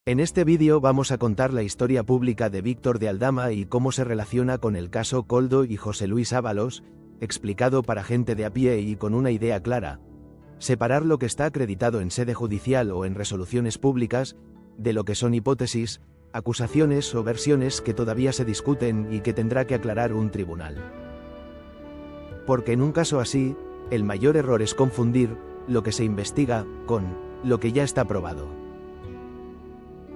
En este vídeo vamos a contar la historia pública de Víctor de Aldama y cómo se relaciona con el caso Koldo y José Luis Ábalos, explicado para gente de a pie y con una idea clara: separar lo que está acreditado en sede judicial o en resoluciones públicas, de lo que son hipótesis, acusaciones o versiones que todavía se discuten y que tendrá que aclarar un tribunal. Porque en un caso así, el mayor error es confundir lo que se investiga con lo que ya está probado.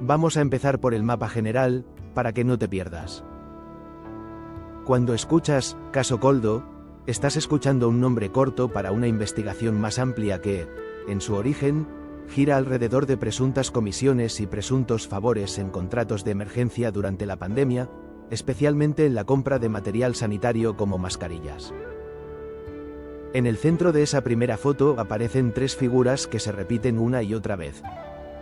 Vamos a empezar por el mapa general, para que no te pierdas. Cuando escuchas caso Koldo, estás escuchando un nombre corto para una investigación más amplia que, en su origen, gira alrededor de presuntas comisiones y presuntos favores en contratos de emergencia durante la pandemia, especialmente en la compra de material sanitario como mascarillas. En el centro de esa primera foto aparecen tres figuras que se repiten una y otra vez.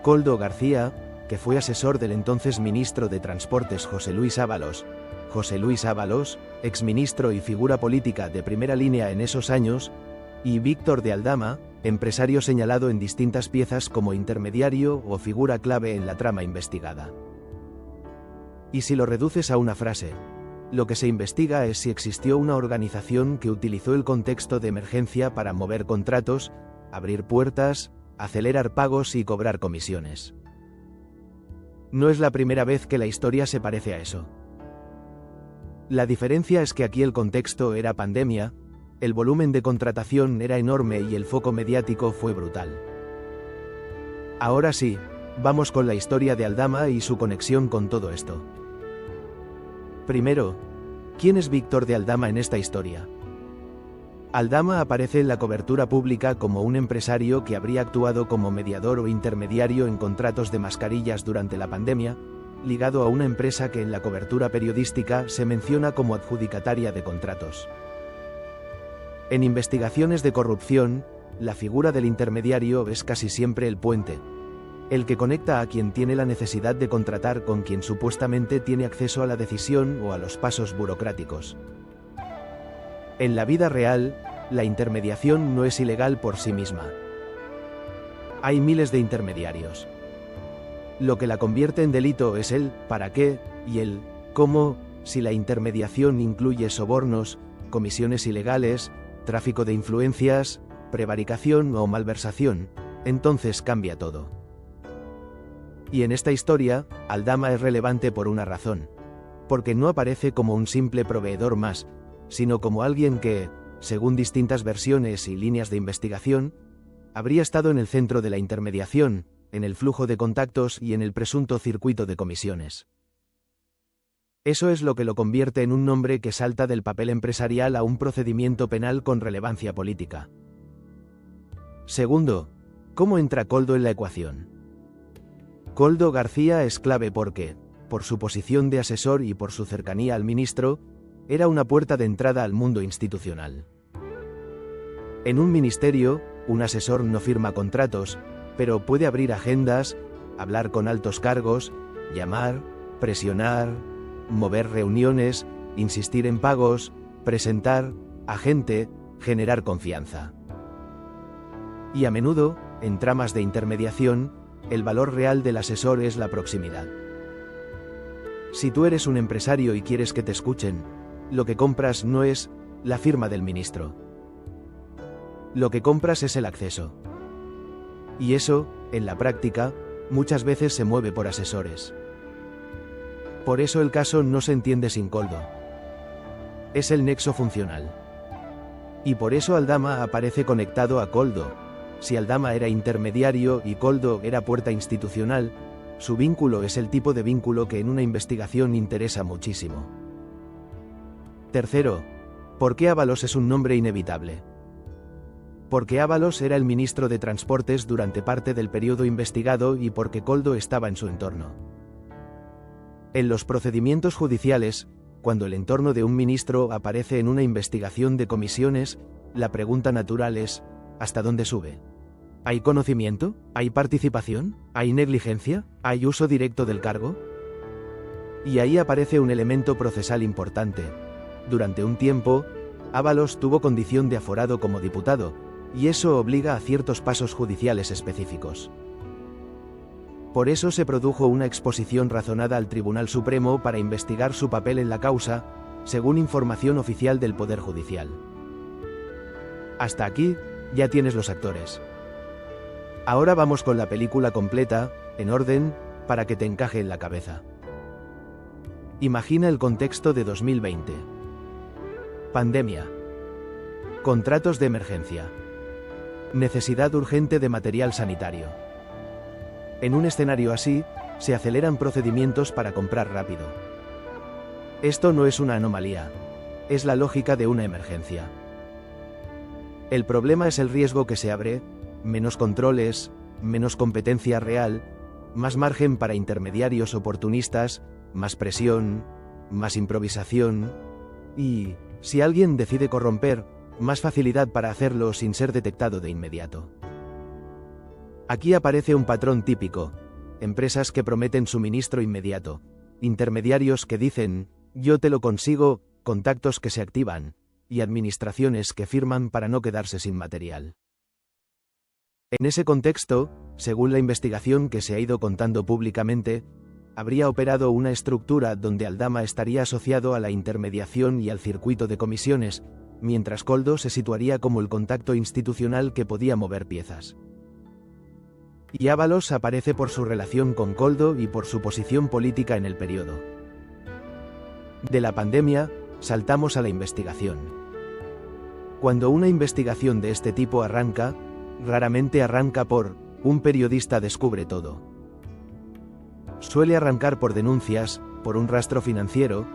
Koldo García, que fue asesor del entonces ministro de Transportes José Luis Ábalos, exministro y figura política de primera línea en esos años, y Víctor de Aldama, empresario señalado en distintas piezas como intermediario o figura clave en la trama investigada. Y si lo reduces a una frase, lo que se investiga es si existió una organización que utilizó el contexto de emergencia para mover contratos, abrir puertas, acelerar pagos y cobrar comisiones. No es la primera vez que la historia se parece a eso. La diferencia es que aquí el contexto era pandemia, el volumen de contratación era enorme y el foco mediático fue brutal. Ahora sí, vamos con la historia de Aldama y su conexión con todo esto. Primero, ¿quién es Víctor de Aldama en esta historia? Aldama aparece en la cobertura pública como un empresario que habría actuado como mediador o intermediario en contratos de mascarillas durante la pandemia, ligado a una empresa que en la cobertura periodística se menciona como adjudicataria de contratos. En investigaciones de corrupción, la figura del intermediario es casi siempre el puente, el que conecta a quien tiene la necesidad de contratar con quien supuestamente tiene acceso a la decisión o a los pasos burocráticos. En la vida real, la intermediación no es ilegal por sí misma. Hay miles de intermediarios. Lo que la convierte en delito es el ¿para qué? Y el ¿cómo? Si la intermediación incluye sobornos, comisiones ilegales, tráfico de influencias, prevaricación o malversación, entonces cambia todo. Y en esta historia, Aldama es relevante por una razón. Porque no aparece como un simple proveedor más, sino como alguien que, según distintas versiones y líneas de investigación, habría estado en el centro de la intermediación, en el flujo de contactos y en el presunto circuito de comisiones. Eso es lo que lo convierte en un nombre que salta del papel empresarial a un procedimiento penal con relevancia política. Segundo, ¿cómo entra Koldo en la ecuación? Koldo García es clave porque, por su posición de asesor y por su cercanía al ministro, era una puerta de entrada al mundo institucional. En un ministerio, un asesor no firma contratos, pero puede abrir agendas, hablar con altos cargos, llamar, presionar, mover reuniones, insistir en pagos, presentar a gente, generar confianza. Y a menudo, en tramas de intermediación, el valor real del asesor es la proximidad. Si tú eres un empresario y quieres que te escuchen, lo que compras no es la firma del ministro. Lo que compras es el acceso. Y eso, en la práctica, muchas veces se mueve por asesores. Por eso el caso no se entiende sin Koldo. Es el nexo funcional. Y por eso Aldama aparece conectado a Koldo. Si Aldama era intermediario y Koldo era puerta institucional, su vínculo es el tipo de vínculo que en una investigación interesa muchísimo. Tercero, ¿por qué Ábalos es un nombre inevitable? Porque Ábalos era el ministro de Transportes durante parte del periodo investigado y porque Koldo estaba en su entorno. En los procedimientos judiciales, cuando el entorno de un ministro aparece en una investigación de comisiones, la pregunta natural es, ¿hasta dónde sube? ¿Hay conocimiento? ¿Hay participación? ¿Hay negligencia? ¿Hay uso directo del cargo? Y ahí aparece un elemento procesal importante. Durante un tiempo, Ábalos tuvo condición de aforado como diputado, y eso obliga a ciertos pasos judiciales específicos. Por eso se produjo una exposición razonada al Tribunal Supremo para investigar su papel en la causa, según información oficial del Poder Judicial. Hasta aquí, ya tienes los actores. Ahora vamos con la película completa, en orden, para que te encaje en la cabeza. Imagina el contexto de 2020. Pandemia. Contratos de emergencia. Necesidad urgente de material sanitario. En un escenario así, se aceleran procedimientos para comprar rápido. Esto no es una anomalía. Es la lógica de una emergencia. El problema es el riesgo que se abre, menos controles, menos competencia real, más margen para intermediarios oportunistas, más presión, más improvisación, y, si alguien decide corromper, más facilidad para hacerlo sin ser detectado de inmediato. Aquí aparece un patrón típico: empresas que prometen suministro inmediato, intermediarios que dicen, yo te lo consigo, contactos que se activan, y administraciones que firman para no quedarse sin material. En ese contexto, según la investigación que se ha ido contando públicamente, habría operado una estructura donde Aldama estaría asociado a la intermediación y al circuito de comisiones, mientras Koldo se situaría como el contacto institucional que podía mover piezas. Y Ábalos aparece por su relación con Koldo y por su posición política en el periodo. De la pandemia, saltamos a la investigación. Cuando una investigación de este tipo arranca, raramente arranca por un periodista descubre todo. Suele arrancar por denuncias, por un rastro financiero,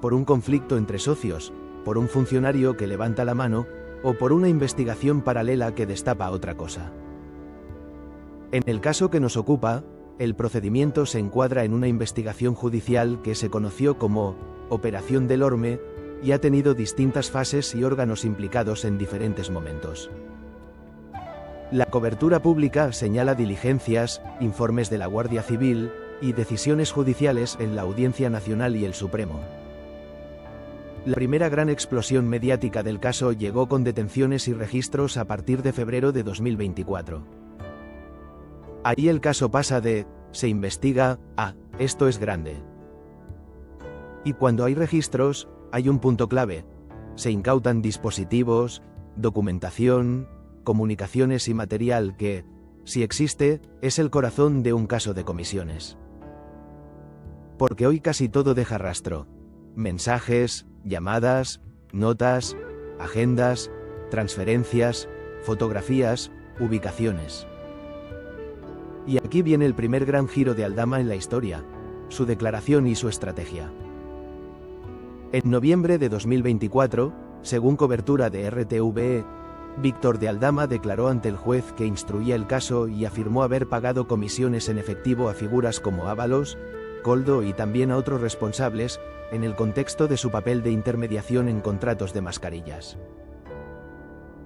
por un conflicto entre socios, por un funcionario que levanta la mano, o por una investigación paralela que destapa otra cosa. En el caso que nos ocupa, el procedimiento se encuadra en una investigación judicial que se conoció como Operación Delorme y ha tenido distintas fases y órganos implicados en diferentes momentos. La cobertura pública señala diligencias, informes de la Guardia Civil y decisiones judiciales en la Audiencia Nacional y el Supremo. La primera gran explosión mediática del caso llegó con detenciones y registros a partir de febrero de 2024. Ahí el caso pasa de se investiga a esto es grande. Y cuando hay registros, hay un punto clave: se incautan dispositivos, documentación, comunicaciones y material que, si existe, es el corazón de un caso de comisiones. Porque hoy casi todo deja rastro: mensajes, llamadas, notas, agendas, transferencias, fotografías, ubicaciones. Y aquí viene el primer gran giro de Aldama en la historia: su declaración y su estrategia. En noviembre de 2024, según cobertura de RTVE, Víctor de Aldama declaró ante el juez que instruía el caso y afirmó haber pagado comisiones en efectivo a figuras como Ábalos, Koldo y también a otros responsables, en el contexto de su papel de intermediación en contratos de mascarillas.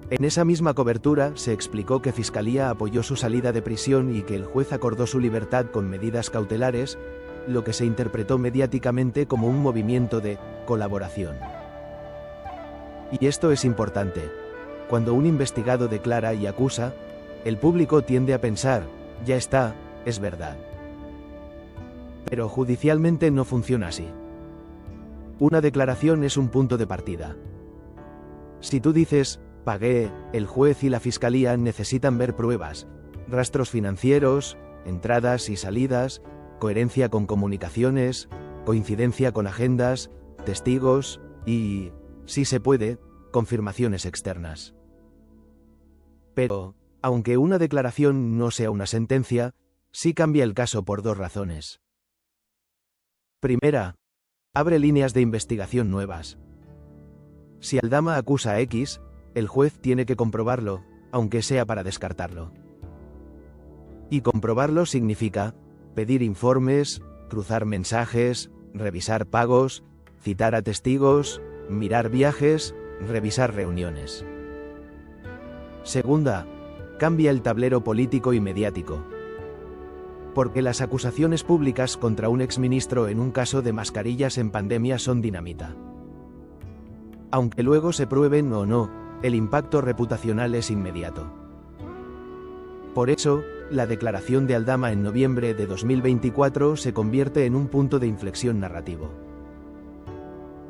En esa misma cobertura se explicó que Fiscalía apoyó su salida de prisión y que el juez acordó su libertad con medidas cautelares, lo que se interpretó mediáticamente como un movimiento de colaboración. Y esto es importante. Cuando un investigado declara y acusa, el público tiende a pensar, ya está, es verdad. Pero judicialmente no funciona así. Una declaración es un punto de partida. Si tú dices, pagué, el juez y la fiscalía necesitan ver pruebas, rastros financieros, entradas y salidas, coherencia con comunicaciones, coincidencia con agendas, testigos y, si se puede, confirmaciones externas. Pero, aunque una declaración no sea una sentencia, sí cambia el caso por dos razones. Primera, abre líneas de investigación nuevas. Si Aldama acusa a X, el juez tiene que comprobarlo, aunque sea para descartarlo. Y comprobarlo significa pedir informes, cruzar mensajes, revisar pagos, citar a testigos, mirar viajes, revisar reuniones. Segunda, cambia el tablero político y mediático. Porque las acusaciones públicas contra un exministro en un caso de mascarillas en pandemia son dinamita. Aunque luego se prueben o no, el impacto reputacional es inmediato. Por eso, la declaración de Aldama en noviembre de 2024 se convierte en un punto de inflexión narrativo.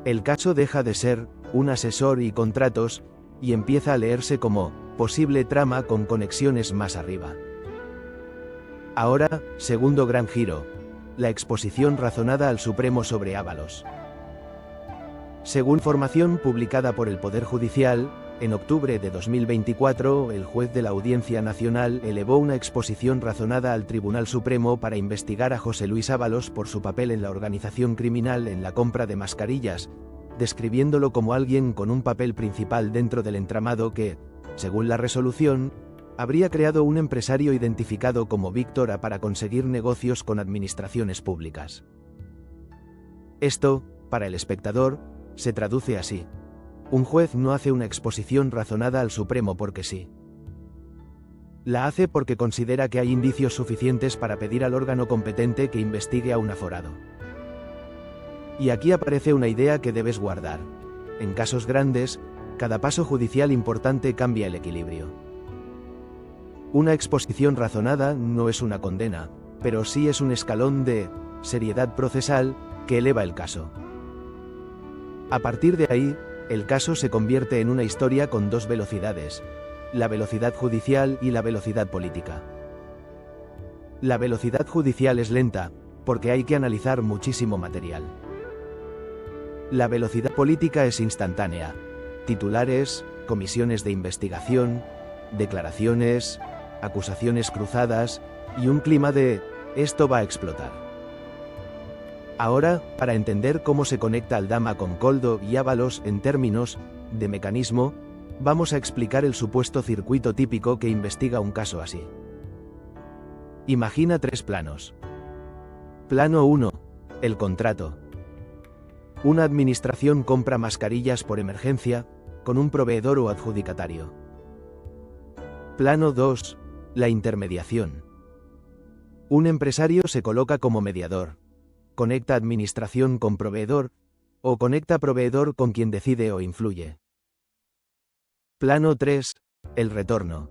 El caso deja de ser un asesor y contratos y empieza a leerse como posible trama con conexiones más arriba. Ahora, segundo gran giro, la exposición razonada al Supremo sobre Ábalos. Según información publicada por el Poder Judicial, en octubre de 2024, el juez de la Audiencia Nacional elevó una exposición razonada al Tribunal Supremo para investigar a José Luis Ábalos por su papel en la organización criminal en la compra de mascarillas, describiéndolo como alguien con un papel principal dentro del entramado que, según la resolución, habría creado un empresario identificado como Víctor A para conseguir negocios con administraciones públicas. Esto, para el espectador, se traduce así: un juez no hace una exposición razonada al Supremo porque sí. La hace porque considera que hay indicios suficientes para pedir al órgano competente que investigue a un aforado. Y aquí aparece una idea que debes guardar. En casos grandes, cada paso judicial importante cambia el equilibrio. Una exposición razonada no es una condena, pero sí es un escalón de seriedad procesal que eleva el caso. A partir de ahí, el caso se convierte en una historia con dos velocidades: la velocidad judicial y la velocidad política. La velocidad judicial es lenta, porque hay que analizar muchísimo material. La velocidad política es instantánea: titulares, comisiones de investigación, declaraciones, acusaciones cruzadas, y un clima de «esto va a explotar». Ahora, para entender cómo se conecta Aldama con Koldo y Ábalos en términos de mecanismo, vamos a explicar el supuesto circuito típico que investiga un caso así. Imagina tres planos. Plano 1. El contrato. Una administración compra mascarillas por emergencia, con un proveedor o adjudicatario. Plano 2. La intermediación. Un empresario se coloca como mediador. Conecta administración con proveedor, o conecta proveedor con quien decide o influye. Plano 3. El retorno.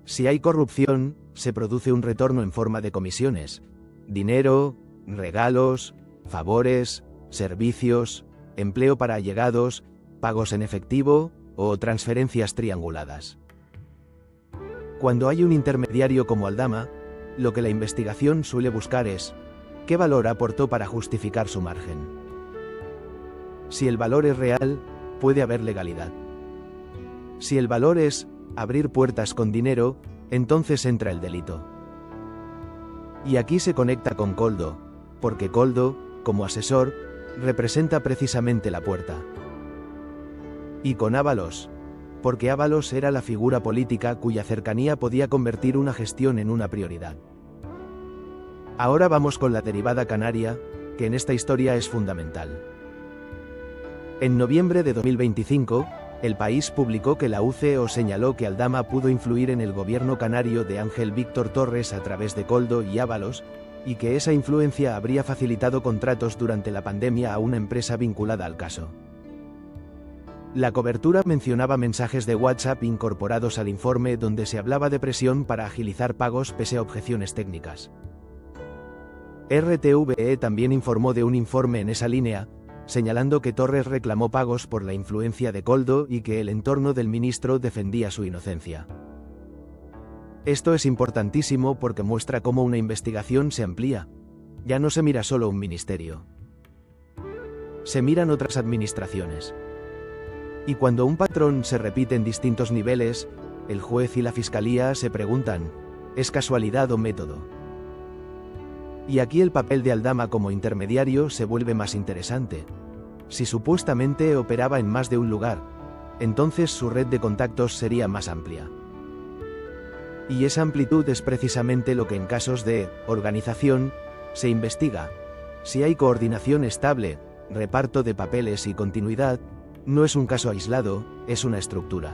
Si hay corrupción, se produce un retorno en forma de comisiones, dinero, regalos, favores, servicios, empleo para allegados, pagos en efectivo, o transferencias trianguladas. Cuando hay un intermediario como Aldama, lo que la investigación suele buscar es ¿qué valor aportó para justificar su margen? Si el valor es real, puede haber legalidad. Si el valor es abrir puertas con dinero, entonces entra el delito. Y aquí se conecta con Koldo, porque Koldo, como asesor, representa precisamente la puerta. Y con Ábalos, porque Ábalos era la figura política cuya cercanía podía convertir una gestión en una prioridad. Ahora vamos con la derivada canaria, que en esta historia es fundamental. En noviembre de 2025, El País publicó que la UCO señaló que Aldama pudo influir en el gobierno canario de Ángel Víctor Torres a través de Koldo y Ábalos, y que esa influencia habría facilitado contratos durante la pandemia a una empresa vinculada al caso. La cobertura mencionaba mensajes de WhatsApp incorporados al informe donde se hablaba de presión para agilizar pagos pese a objeciones técnicas. RTVE también informó de un informe en esa línea, señalando que Torres reclamó pagos por la influencia de Koldo y que el entorno del ministro defendía su inocencia. Esto es importantísimo porque muestra cómo una investigación se amplía. Ya no se mira solo un ministerio. Se miran otras administraciones. Y cuando un patrón se repite en distintos niveles, el juez y la fiscalía se preguntan, ¿es casualidad o método? Y aquí el papel de Aldama como intermediario se vuelve más interesante. Si supuestamente operaba en más de un lugar, entonces su red de contactos sería más amplia. Y esa amplitud es precisamente lo que en casos de organización se investiga. Si hay coordinación estable, reparto de papeles y continuidad, no es un caso aislado, es una estructura.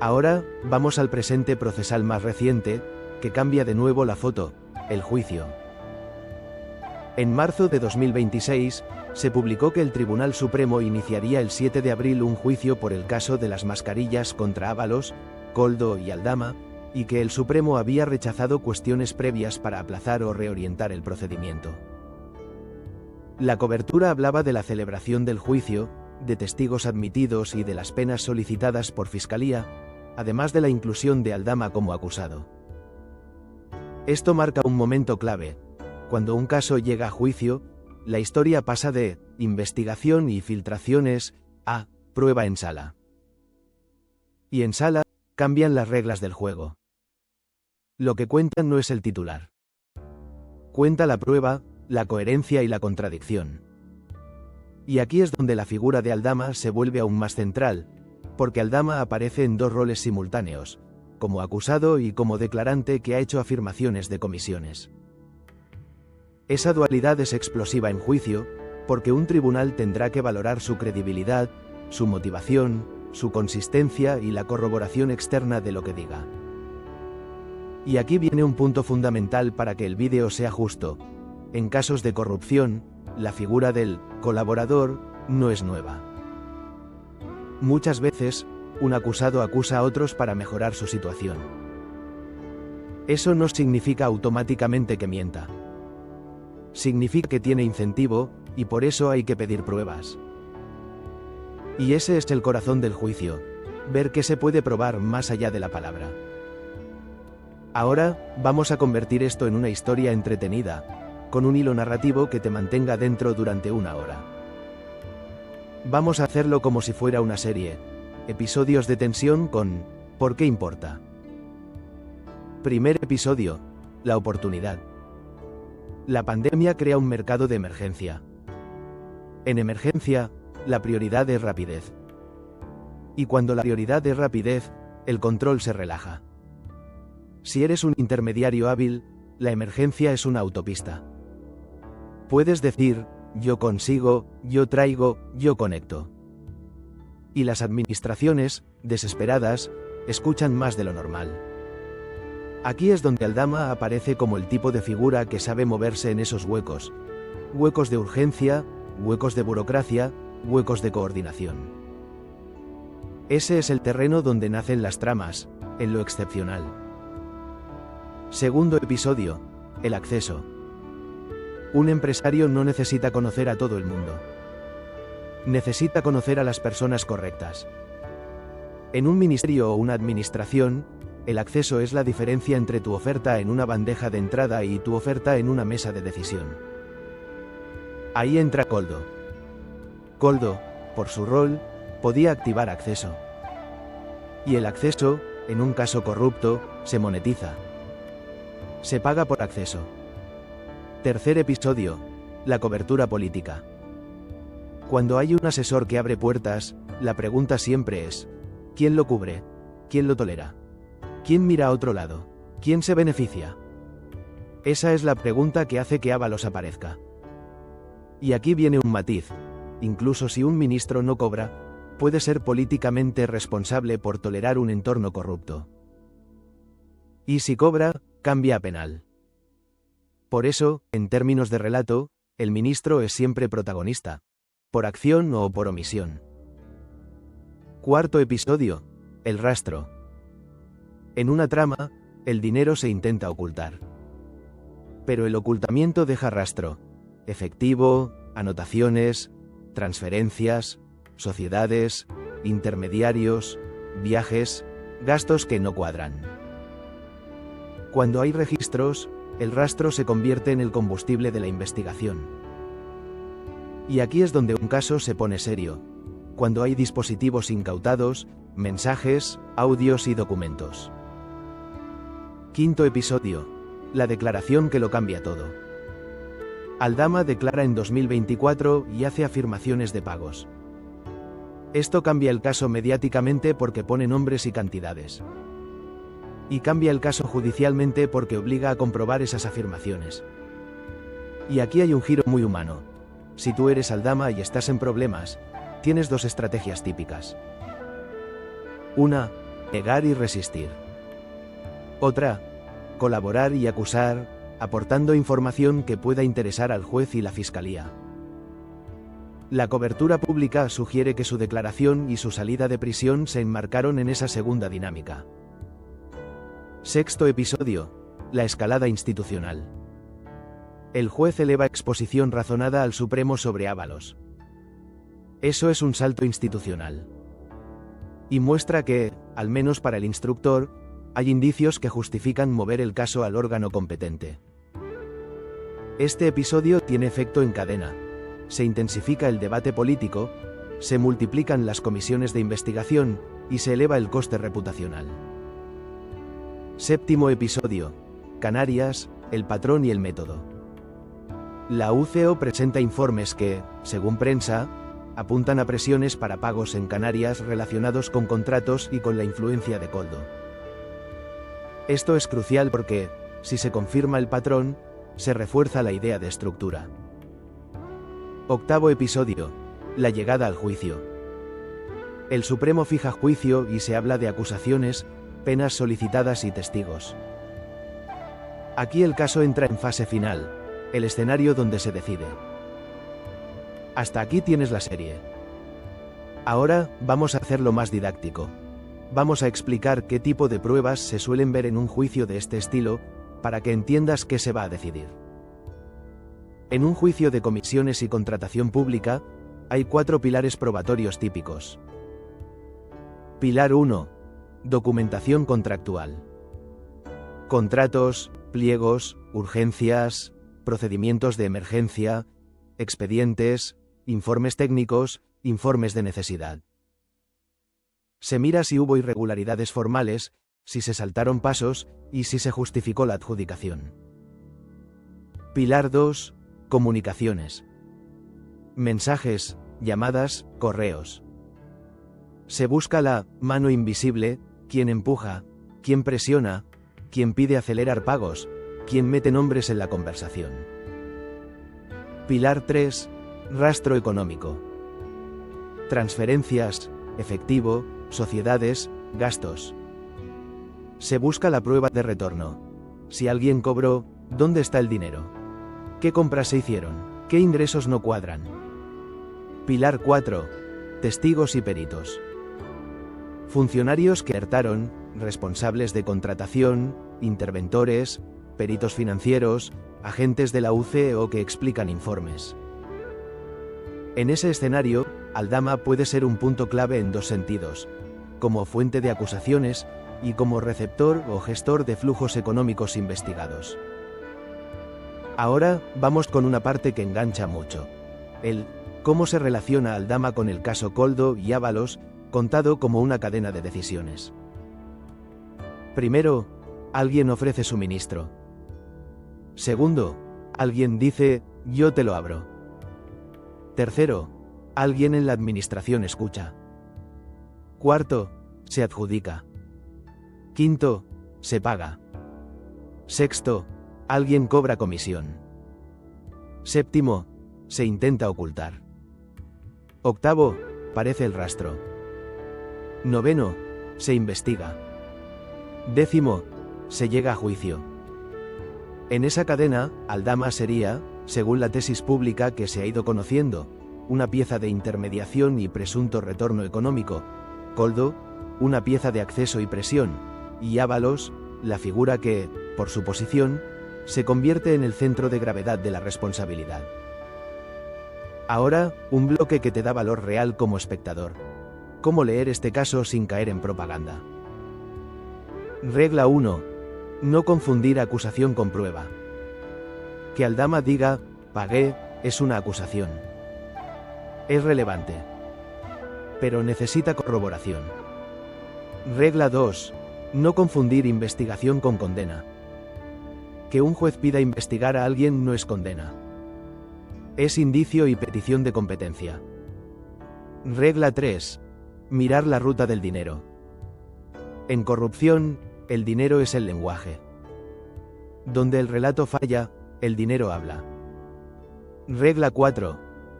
Ahora, vamos al presente procesal más reciente, que cambia de nuevo la foto, el juicio. En marzo de 2026, se publicó que el Tribunal Supremo iniciaría el 7 de abril un juicio por el caso de las mascarillas contra Ábalos, Koldo y Aldama, y que el Supremo había rechazado cuestiones previas para aplazar o reorientar el procedimiento. La cobertura hablaba de la celebración del juicio, de testigos admitidos y de las penas solicitadas por Fiscalía, además de la inclusión de Aldama como acusado. Esto marca un momento clave. Cuando un caso llega a juicio, la historia pasa de investigación y filtraciones a prueba en sala. Y en sala, cambian las reglas del juego. Lo que cuenta no es el titular. Cuenta la prueba, la coherencia y la contradicción. Y aquí es donde la figura de Aldama se vuelve aún más central, porque Aldama aparece en dos roles simultáneos, como acusado y como declarante que ha hecho afirmaciones de comisiones. Esa dualidad es explosiva en juicio, porque un tribunal tendrá que valorar su credibilidad, su motivación, su consistencia y la corroboración externa de lo que diga. Y aquí viene un punto fundamental para que el vídeo sea justo. En casos de corrupción, la figura del colaborador no es nueva. Muchas veces, un acusado acusa a otros para mejorar su situación. Eso no significa automáticamente que mienta. Significa que tiene incentivo, y por eso hay que pedir pruebas. Y ese es el corazón del juicio, ver qué se puede probar más allá de la palabra. Ahora, vamos a convertir esto en una historia entretenida, con un hilo narrativo que te mantenga dentro durante una hora. Vamos a hacerlo como si fuera una serie, episodios de tensión con ¿por qué importa? Primer episodio, la oportunidad. La pandemia crea un mercado de emergencia. En emergencia, la prioridad es rapidez. Y cuando la prioridad es rapidez, el control se relaja. Si eres un intermediario hábil, la emergencia es una autopista. Puedes decir, yo consigo, yo traigo, yo conecto. Y las administraciones, desesperadas, escuchan más de lo normal. Aquí es donde Aldama aparece como el tipo de figura que sabe moverse en esos huecos. Huecos de urgencia, huecos de burocracia, huecos de coordinación. Ese es el terreno donde nacen las tramas, en lo excepcional. Segundo episodio, el acceso. Un empresario no necesita conocer a todo el mundo. Necesita conocer a las personas correctas. En un ministerio o una administración, el acceso es la diferencia entre tu oferta en una bandeja de entrada y tu oferta en una mesa de decisión. Ahí entra Koldo. Koldo, por su rol, podía activar acceso. Y el acceso, en un caso corrupto, se monetiza. Se paga por acceso. Tercer episodio, la cobertura política. Cuando hay un asesor que abre puertas, la pregunta siempre es, ¿quién lo cubre? ¿Quién lo tolera? ¿Quién mira a otro lado? ¿Quién se beneficia? Esa es la pregunta que hace que Ábalos aparezca. Y aquí viene un matiz. Incluso si un ministro no cobra, puede ser políticamente responsable por tolerar un entorno corrupto. Y si cobra, cambia a penal. Por eso, en términos de relato, el ministro es siempre protagonista, por acción o por omisión. Cuarto episodio, el rastro. En una trama, el dinero se intenta ocultar. Pero el ocultamiento deja rastro, efectivo, anotaciones, transferencias, sociedades, intermediarios, viajes, gastos que no cuadran. Cuando hay registros, el rastro se convierte en el combustible de la investigación. Y aquí es donde un caso se pone serio, cuando hay dispositivos incautados, mensajes, audios y documentos. Quinto episodio, la declaración que lo cambia todo. Aldama declara en 2024 y hace afirmaciones de pagos. Esto cambia el caso mediáticamente porque pone nombres y cantidades. Y cambia el caso judicialmente porque obliga a comprobar esas afirmaciones. Y aquí hay un giro muy humano. Si tú eres Aldama y estás en problemas, tienes dos estrategias típicas. Una, negar y resistir. Otra, colaborar y acusar, aportando información que pueda interesar al juez y la fiscalía. La cobertura pública sugiere que su declaración y su salida de prisión se enmarcaron en esa segunda dinámica. Sexto episodio. La escalada institucional. El juez eleva exposición razonada al Supremo sobre Ábalos. Eso es un salto institucional. Y muestra que, al menos para el instructor, hay indicios que justifican mover el caso al órgano competente. Este episodio tiene efecto en cadena. Se intensifica el debate político, se multiplican las comisiones de investigación y se eleva el coste reputacional. Séptimo episodio. Canarias, el patrón y el método. La UCO presenta informes que, según prensa, apuntan a presiones para pagos en Canarias relacionados con contratos y con la influencia de Koldo. Esto es crucial porque, si se confirma el patrón, se refuerza la idea de estructura. Octavo episodio. La llegada al juicio. El Supremo fija juicio y se habla de acusaciones, penas solicitadas y testigos. Aquí el caso entra en fase final, el escenario donde se decide. Hasta aquí tienes la serie. Ahora, vamos a hacerlo más didáctico. Vamos a explicar qué tipo de pruebas se suelen ver en un juicio de este estilo, para que entiendas qué se va a decidir. En un juicio de comisiones y contratación pública, hay 4 pilares probatorios típicos. Pilar 1. Documentación contractual. Contratos, pliegos, urgencias, procedimientos de emergencia, expedientes, informes técnicos, informes de necesidad. Se mira si hubo irregularidades formales, si se saltaron pasos y si se justificó la adjudicación. Pilar 2. Comunicaciones. Mensajes, llamadas, correos. Se busca la mano invisible, quien empuja, quien presiona, quien pide acelerar pagos, quien mete nombres en la conversación. Pilar 3. Rastro económico. Transferencias, efectivo, sociedades, gastos. Se busca la prueba de retorno. Si alguien cobró, ¿dónde está el dinero? ¿Qué compras se hicieron? ¿Qué ingresos no cuadran? Pilar 4. Testigos y peritos. Funcionarios que alertaron, responsables de contratación, interventores, peritos financieros, agentes de la UCO que explican informes. En ese escenario, Aldama puede ser un punto clave en 2 sentidos, como fuente de acusaciones y como receptor o gestor de flujos económicos investigados. Ahora, vamos con una parte que engancha mucho. El cómo se relaciona Aldama con el caso Koldo y Ábalos, contado como una cadena de decisiones. Primero, alguien ofrece suministro. Segundo, alguien dice, yo te lo abro. Tercero, alguien en la administración escucha. Cuarto, se adjudica. Quinto, se paga. Sexto, alguien cobra comisión. Séptimo, se intenta ocultar. Octavo, parece el rastro. Noveno, se investiga. Décimo, se llega a juicio. En esa cadena, Aldama sería, según la tesis pública que se ha ido conociendo, una pieza de intermediación y presunto retorno económico, Koldo, una pieza de acceso y presión, y Ábalos, la figura que, por su posición, se convierte en el centro de gravedad de la responsabilidad. Ahora, un bloque que te da valor real como espectador. ¿Cómo leer este caso sin caer en propaganda? Regla 1. No confundir acusación con prueba. Que Aldama diga, pagué, es una acusación. Es relevante. Pero necesita corroboración. Regla 2. No confundir investigación con condena. Que un juez pida investigar a alguien no es condena. Es indicio y petición de competencia. Regla 3. Mirar la ruta del dinero. En corrupción, el dinero es el lenguaje. Donde el relato falla, el dinero habla. Regla 4.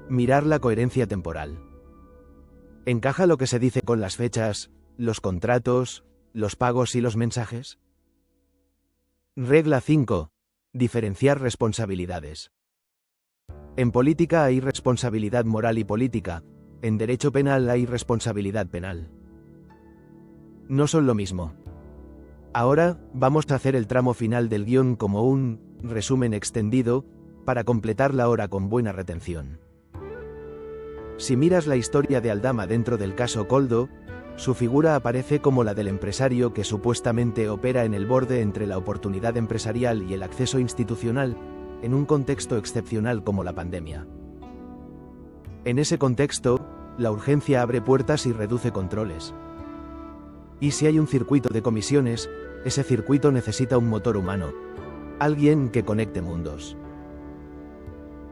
Mirar la coherencia temporal. ¿Encaja lo que se dice con las fechas, los contratos, los pagos y los mensajes? Regla 5. Diferenciar responsabilidades. En política hay responsabilidad moral y política, en derecho penal hay responsabilidad penal. No son lo mismo. Ahora, vamos a hacer el tramo final del guión como un resumen extendido, para completar la hora con buena retención. Si miras la historia de Aldama dentro del caso Koldo, su figura aparece como la del empresario que supuestamente opera en el borde entre la oportunidad empresarial y el acceso institucional, en un contexto excepcional como la pandemia. En ese contexto, la urgencia abre puertas y reduce controles. Y si hay un circuito de comisiones, ese circuito necesita un motor humano, alguien que conecte mundos.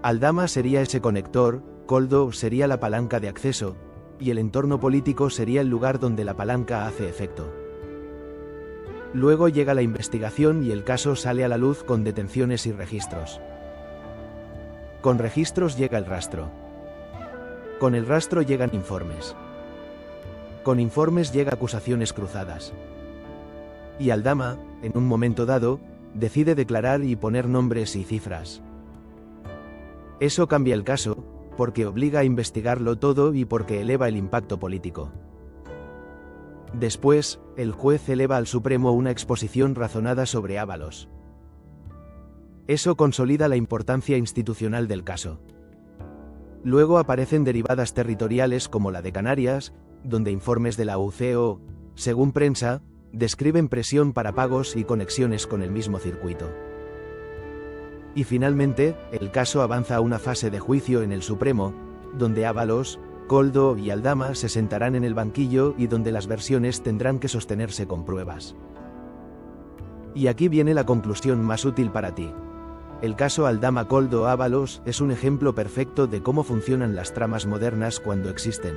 Aldama sería ese conector, Koldo sería la palanca de acceso, y el entorno político sería el lugar donde la palanca hace efecto. Luego llega la investigación y el caso sale a la luz con detenciones y registros. Con registros llega el rastro. Con el rastro llegan informes. Con informes llega acusaciones cruzadas. Y Aldama, en un momento dado, decide declarar y poner nombres y cifras. Eso cambia el caso, porque obliga a investigarlo todo y porque eleva el impacto político. Después, el juez eleva al Supremo una exposición razonada sobre Ábalos. Eso consolida la importancia institucional del caso. Luego aparecen derivadas territoriales como la de Canarias, donde informes de la UCO, según prensa, describen presión para pagos y conexiones con el mismo circuito. Y finalmente, el caso avanza a una fase de juicio en el Supremo, donde Ábalos, Koldo y Aldama se sentarán en el banquillo y donde las versiones tendrán que sostenerse con pruebas. Y aquí viene la conclusión más útil para ti. El caso Aldama-Koldo-Ábalos es un ejemplo perfecto de cómo funcionan las tramas modernas cuando existen.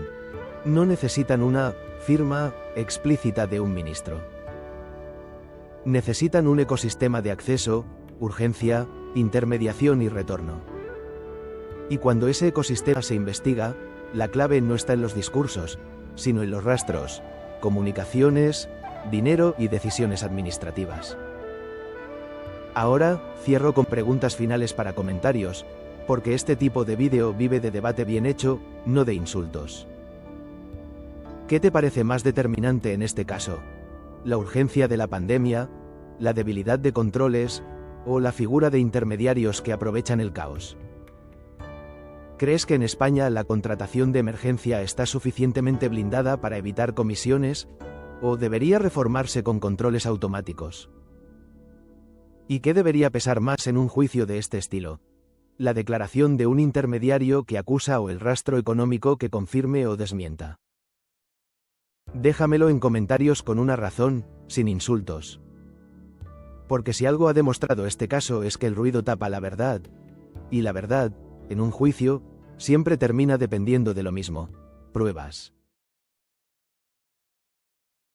No necesitan una firma explícita de un ministro. Necesitan un ecosistema de acceso, urgencia, intermediación y retorno. Y cuando ese ecosistema se investiga, la clave no está en los discursos, sino en los rastros, comunicaciones, dinero y decisiones administrativas. Ahora, cierro con preguntas finales para comentarios, porque este tipo de vídeo vive de debate bien hecho, no de insultos. ¿Qué te parece más determinante en este caso? ¿La urgencia de la pandemia, la debilidad de controles, o la figura de intermediarios que aprovechan el caos? ¿Crees que en España la contratación de emergencia está suficientemente blindada para evitar comisiones, o debería reformarse con controles automáticos? ¿Y qué debería pesar más en un juicio de este estilo? ¿La declaración de un intermediario que acusa o el rastro económico que confirme o desmienta? Déjamelo en comentarios con una razón, sin insultos. Porque si algo ha demostrado este caso es que el ruido tapa la verdad, y la verdad, en un juicio, siempre termina dependiendo de lo mismo: pruebas.